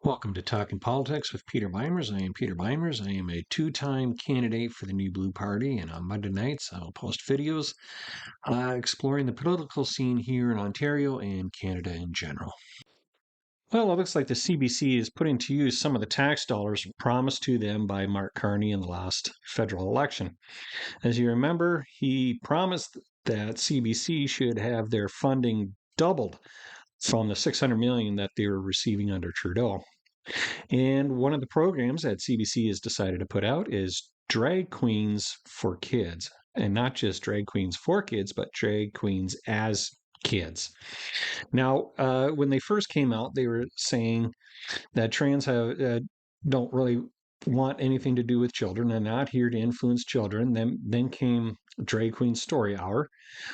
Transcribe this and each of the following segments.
Welcome to Talking Politics with Peter Beimers. I am Peter Beimers. I am a two-time candidate for the New Blue Party, and on Monday nights I will post videos exploring the political scene here in Ontario and Canada in general. Well, it looks like the CBC is putting to use some of the tax dollars promised to them by Mark Carney in the last federal election. As you remember, he promised that CBC should have their funding doubled from the $600 million that they were receiving under Trudeau. And one of the programs that CBC has decided to put out is drag queens for kids. And not just drag queens for kids, but drag queens as kids. Now, when they first came out, they were saying that trans don't really want anything to do with children and not here to influence children. Then came Drag Queen Story Hour,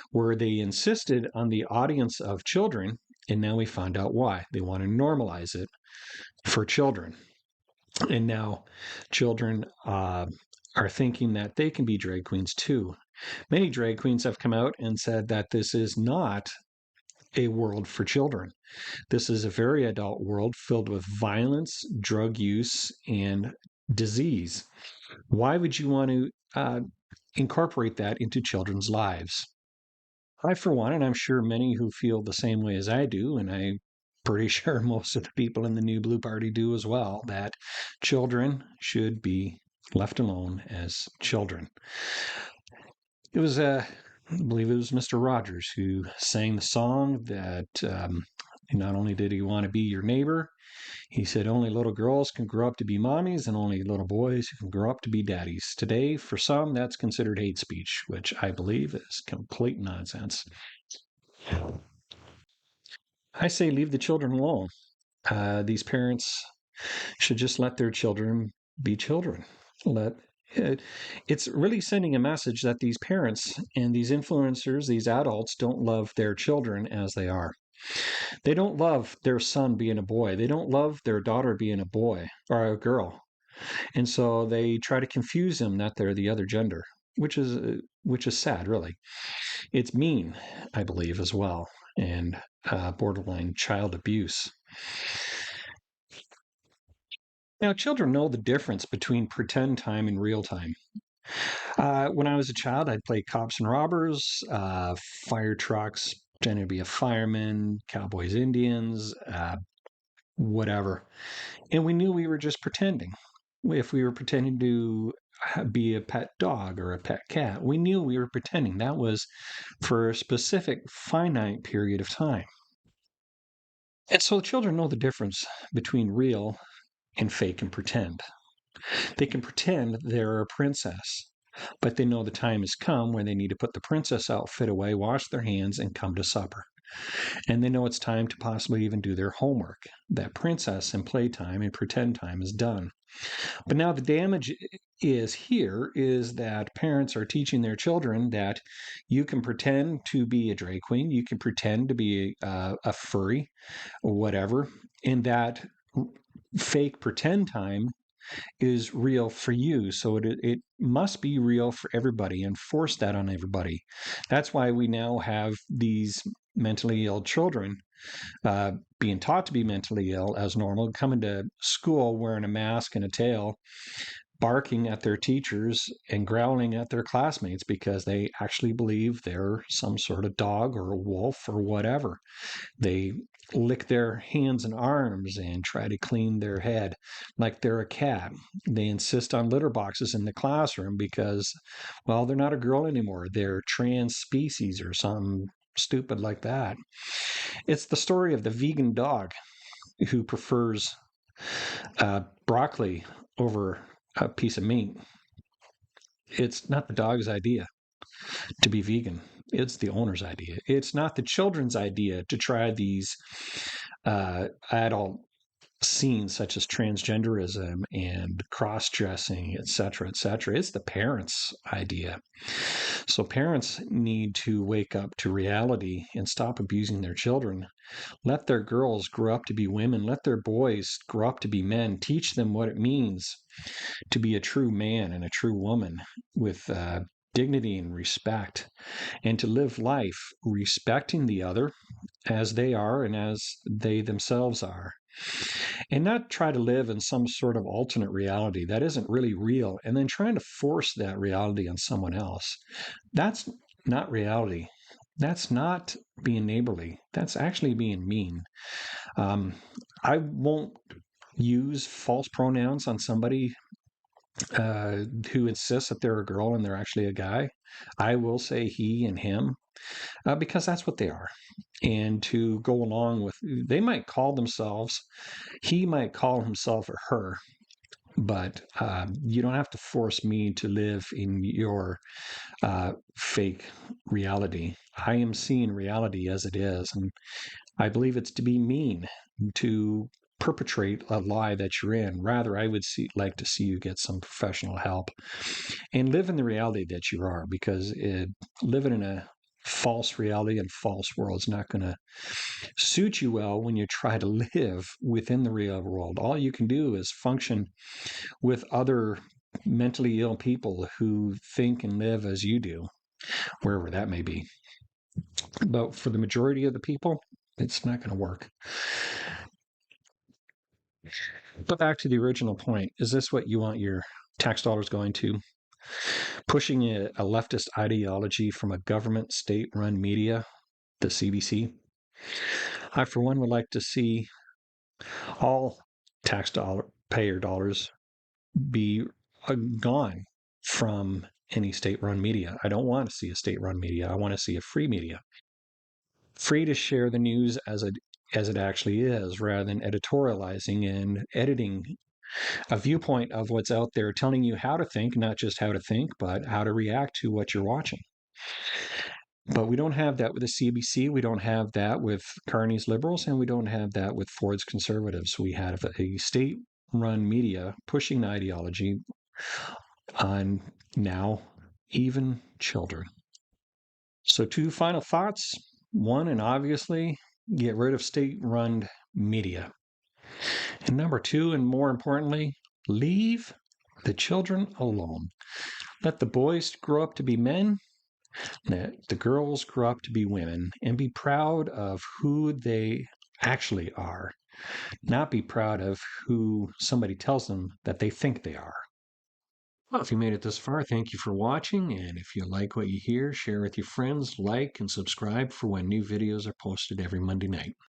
where they insisted on the audience of children, and now we found out why. They want to normalize it for children. And now children are thinking that they can be drag queens too. Many drag queens have come out and said that this is not a world for children. This is a very adult world filled with violence, drug use, and disease. Why would you want to incorporate that into children's lives? I, for one, and I'm sure many who feel the same way as I do, and I'm pretty sure most of the people in the New Blue Party do as well, that children should be left alone as children. It was, I believe it was Mr. Rogers who sang the song that not only did he want to be your neighbor, he said only little girls can grow up to be mommies and only little boys can grow up to be daddies. Today, for some, that's considered hate speech, which I believe is complete nonsense. I say leave the children alone. These parents should just let their children be children. It's really sending a message that these parents and these influencers, these adults, don't love their children as they are. They don't love their son being a boy. They don't love their daughter being a boy or a girl. And so they try to confuse them that they're the other gender, which is sad, really. It's mean, I believe, as well, and borderline child abuse. Now, children know the difference between pretend time and real time. When I was a child, I'd play cops and robbers, fire trucks, pretending to be a fireman, cowboys, Indians, whatever. And we knew we were just pretending. If we were pretending to be a pet dog or a pet cat, we knew we were pretending. That was for a specific finite period of time. And so children know the difference between real and fake and pretend. They can pretend they're a princess, but they know the time has come when they need to put the princess outfit away, wash their hands, and come to supper. And they know it's time to possibly even do their homework. That princess and playtime and pretend time is done. But now the damage is that parents are teaching their children that you can pretend to be a drag queen, you can pretend to be a furry or whatever, and that fake pretend time is real for you. So it must be real for everybody and force that on everybody. That's why we now have these mentally ill children being taught to be mentally ill as normal, coming to school wearing a mask and a tail, barking at their teachers and growling at their classmates because they actually believe they're some sort of dog or a wolf or whatever. They lick their hands and arms and try to clean their head like they're a cat. They insist on litter boxes in the classroom because, well, they're not a girl anymore. They're trans species or something stupid like that. It's the story of the vegan dog who prefers broccoli over a piece of meat. It's not the dog's idea to be vegan. It's the owner's idea. It's not the children's idea to try these adult scenes such as transgenderism and cross-dressing, etc., etc. It's the parents' idea. So parents need to wake up to reality and stop abusing their children. Let their girls grow up to be women. Let their boys grow up to be men. Teach them what it means to be a true man and a true woman with dignity and respect, and to live life respecting the other as they are and as they themselves are. and not try to live in some sort of alternate reality that isn't really real and then trying to force that reality on someone else. That's not reality. That's not being neighborly. That's actually being mean. Um, I won't use false pronouns on somebody who insists that they're a girl and they're actually a guy. I will say he and him because that's what they are. And to go along with, they might call themselves, he might call himself or her, but you don't have to force me to live in your fake reality. I am seeing reality as it is, and I believe it's to be mean to perpetrate a lie that you're in. Rather, I would like to see you get some professional help and live in the reality that you are, because living in a false reality and false world is not going to suit you well when you try to live within the real world. All you can do is function with other mentally ill people who think and live as you do, wherever that may be. But for the majority of the people, it's not going to work. But back to the original point, is this what you want your tax dollars going to? Pushing a leftist ideology from a government state-run media, the CBC? I, for one, would like to see all payer dollars be gone from any state-run media. I don't want to see a state-run media. I want to see a free media, free to share the news as it actually is, rather than editorializing and editing a viewpoint of what's out there, telling you how to think, not just how to think, but how to react to what you're watching. But we don't have that with the CBC. We don't have that with Carney's liberals, and we don't have that with Ford's conservatives. We have a state-run media pushing ideology on now even children. So, two final thoughts. One, and obviously, get rid of state-run media. And number two, and more importantly, leave the children alone. Let the boys grow up to be men, let the girls grow up to be women, and be proud of who they actually are, not be proud of who somebody tells them that they think they are. Well, if you made it this far, thank you for watching. And if you like what you hear, share with your friends, like, and subscribe for when new videos are posted every Monday night.